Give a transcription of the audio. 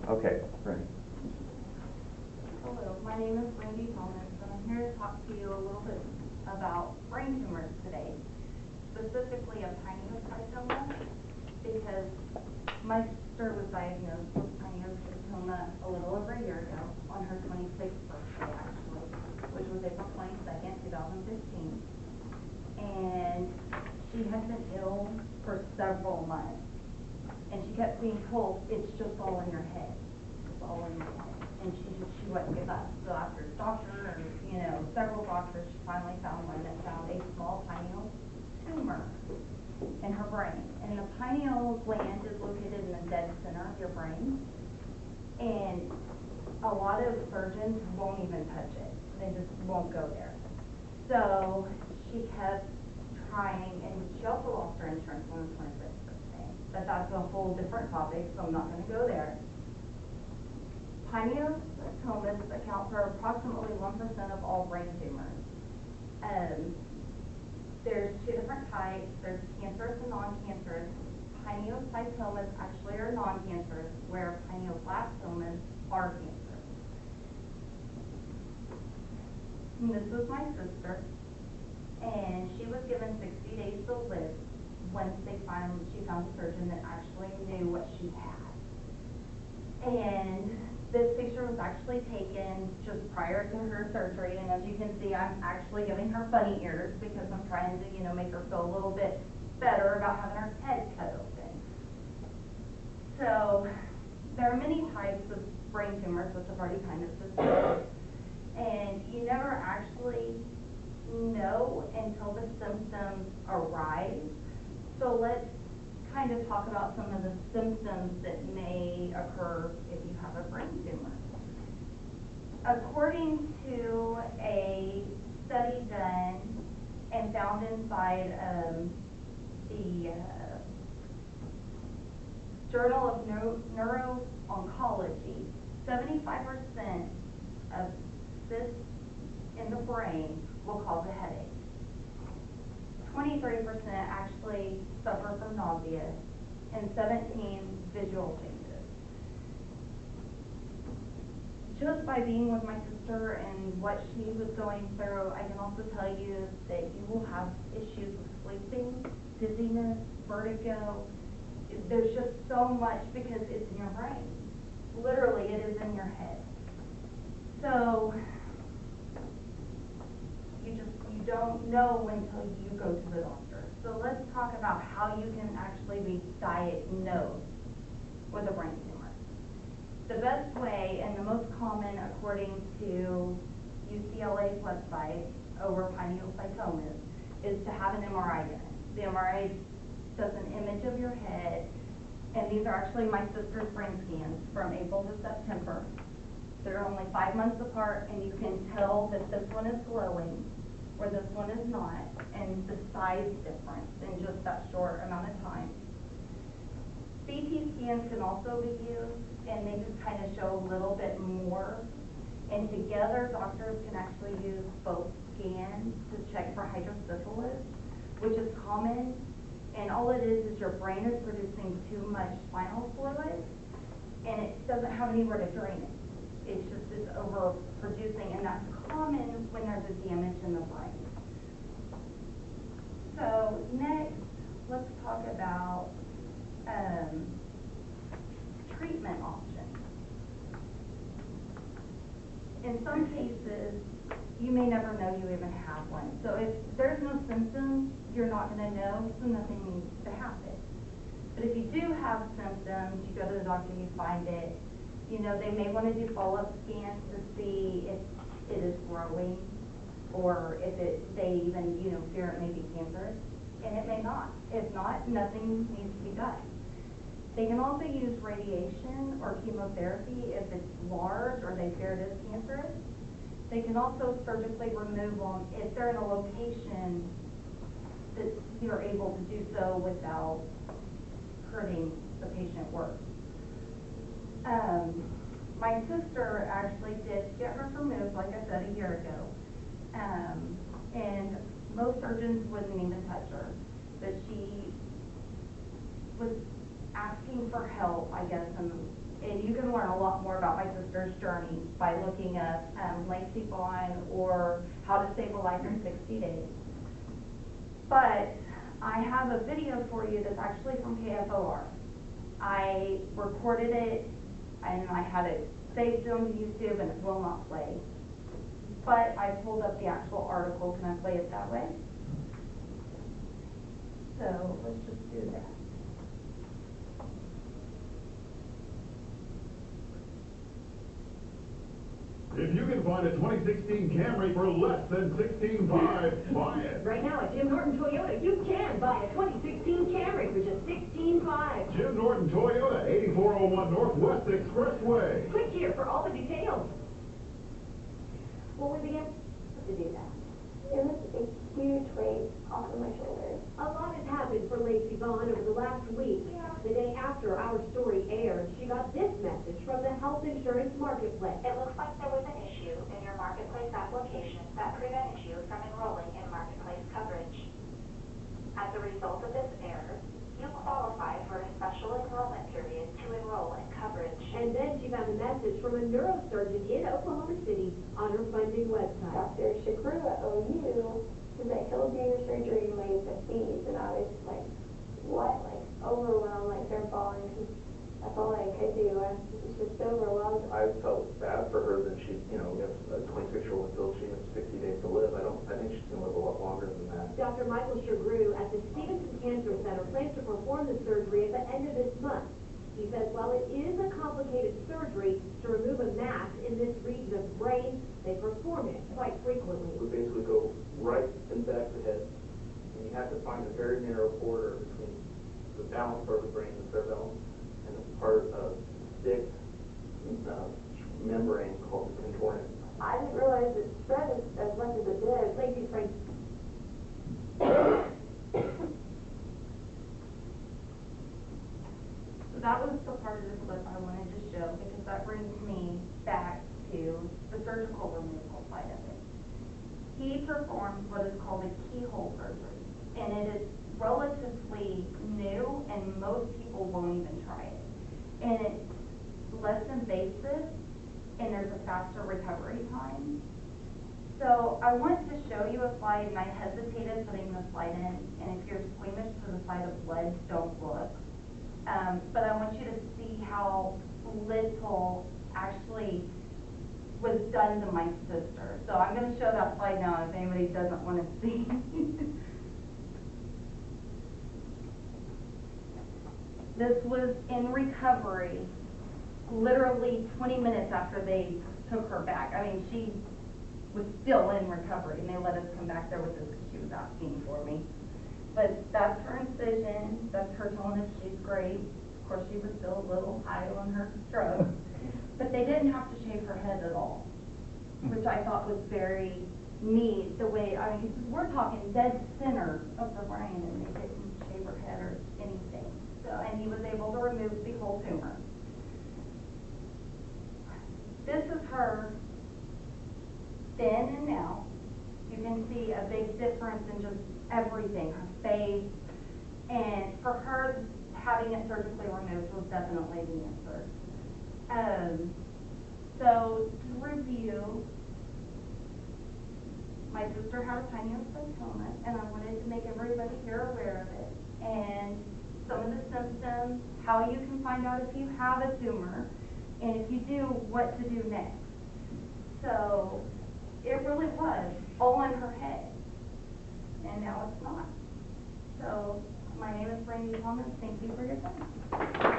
Okay, Randy. Hello, my name is Randy Thomas, and I'm here to talk to you a little bit about brain tumors today, specifically a pineocytoma, because my sister was diagnosed with pineocytoma a little over a year ago, on her 26th birthday actually, which was April 22nd, 2015, and she had been ill for several months, and she kept being told, it's just all in your head, it's all in your head. And she wouldn't give up. So after a doctor and, several doctors, she finally found one that found a small pineal tumor in her brain. And the pineal gland is located in the dead center of your brain. And a lot of surgeons won't even touch it. They just won't go there. So she kept trying, and she also lost her insurance on the 26th birthday. But that's a whole different topic, so I'm not going to go there. Pineocytomas account for approximately 1% of all brain tumors. There's two different types. There's cancerous and non-cancerous. Pineocytomas actually are non-cancerous, where pineoblastomas are cancerous. And this was my sister, and she was given 60 days to live once she found a surgeon that actually knew what she had. And this picture was actually taken just prior to her surgery, and as you can see, I'm actually giving her bunny ears because I'm trying to, make her feel a little bit better about having her head cut open. So there are many types of brain tumors, which I've already kind of discussed, and you never actually know until the symptoms arise. So let's kind of talk about some of the symptoms that may occur if you have a brain tumor. According to a study done and found inside the Journal of Neuro-Oncology, 75% of cysts in the brain will cause a headache. 23% actually suffer from nausea, and 17 visual changes. Just by being with my sister and what she was going through, I can also tell you that you will have issues with sleeping, dizziness, vertigo. There's just so much because it's in your brain. Literally, it is in your head. So you don't know until you go to the doctor. So let's talk about how you can actually be diagnosed with a brain tumor. The best way and the most common, according to UCLA's website over pineocytomas, is to have an MRI done. The MRI does an image of your head, and these are actually my sister's brain scans from April to September. They're only 5 months apart, and you can tell that this one is glowing where this one is not, and the size difference in just that short amount of time. CT scans can also be used, and they just kind of show a little bit more. And together, doctors can actually use both scans to check for hydrocephalus, which is common. And all it is your brain is producing too much spinal fluid, and it doesn't have anywhere to drain it. It's overproducing, and that's common when there's a damage in the brain. So next, let's talk about treatment options. In some cases, you may never know you even have one. So if there's no symptoms, you're not going to know, so nothing needs to happen. But if you do have symptoms, you go to the doctor, you find it. They may want to do follow-up scans to see if it is growing, or if they even, fear it may be cancerous, and it may not. If not, nothing needs to be done. They can also use radiation or chemotherapy if it's large or they fear it is cancerous. They can also surgically remove them if they're in a location that you're able to do so without hurting the patient worse. My sister actually did get hers removed, like I said, a year ago. And most surgeons wouldn't even touch her. But she was asking for help, I guess, and And you can learn a lot more about my sister's journey by looking up Lacey Vaughn or How to Save a Life in 60 Days. But I have a video for you that's actually from KFOR. I recorded it and I had it saved on YouTube and it will not play. But I pulled up the actual article. Can I play it that way? So let's just do that. If you can find a 2016 Camry for less than $16,500, buy it. Right now at Jim Norton Toyota, you can buy a 2016 Camry for just $16,500. Jim Norton Toyota, 8401 Northwest Expressway. Click here for all the details. When we began to do that, it was a huge weight off of my shoulders. A lot has happened for Lacey Vaughn over the last week. The day after our story aired, she got this message from the health insurance marketplace. It looks like there was an issue in your marketplace application that prevented you from enrolling in marketplace coverage. As a result of this error, you qualify for a special enrollment period to enroll in coverage. And then she found a message from a neurosurgeon in Oklahoma City on her funding website. Dr. Shakru at OU said that he'll do your surgery and waive the fees, and I was like, what? Like, overwhelmed, like they're falling, because that's all I could do. I was just overwhelmed. I felt bad for her that she, you know, we have a 26-year-old until she has 60 days to live. I think she's going to live a lot longer than that. Dr. Michael Shagru at the Stevenson Cancer Center plans to perform the surgery at the end of this month. He says while it is a complicated surgery to remove a mass in this region of the brain, they perform it quite frequently. We basically go right in the back of the head, and you have to find a very narrow border between the balance part of the brain, the cerebellum, and the part of thick membrane called the contorted. I didn't realize it spread as much as it did. Lacey's brain. So that was the part of the clip I wanted to show because that brings me back to the surgical removal side of it. He performed what is called a keyhole surgery, and it is relatively new and most people won't even try it. And it's less invasive and there's a faster recovery time. So I want to show you a slide, and I hesitated putting the slide in, and if you're squeamish to the sight of blood, don't look. But I want you to see how little actually was done to my sister. So I'm going to show that slide now if anybody doesn't want to see. This was in recovery, literally 20 minutes after they took her back. I mean, she was still in recovery, and they let us come back there with this because she was asking for me. But that's her incision. That's her telling us she's great. Of course, she was still a little high on her drugs. But they didn't have to shave her head at all, which I thought was very neat. The way, I mean, because we're talking dead center of the brain, and they didn't shave her head or anything. So, and he was able to remove the whole tumor. This is her then and now. You can see a big difference in just everything, her face, and for her, having it surgically removed was definitely the answer. So to review, my sister had a pineocytoma, and I wanted to make everybody here aware of it, and some of the symptoms, how you can find out if you have a tumor, and if you do, what to do next. So it really was all in her head, and now it's not. So my name is Brandy Thomas. Thank you for your time.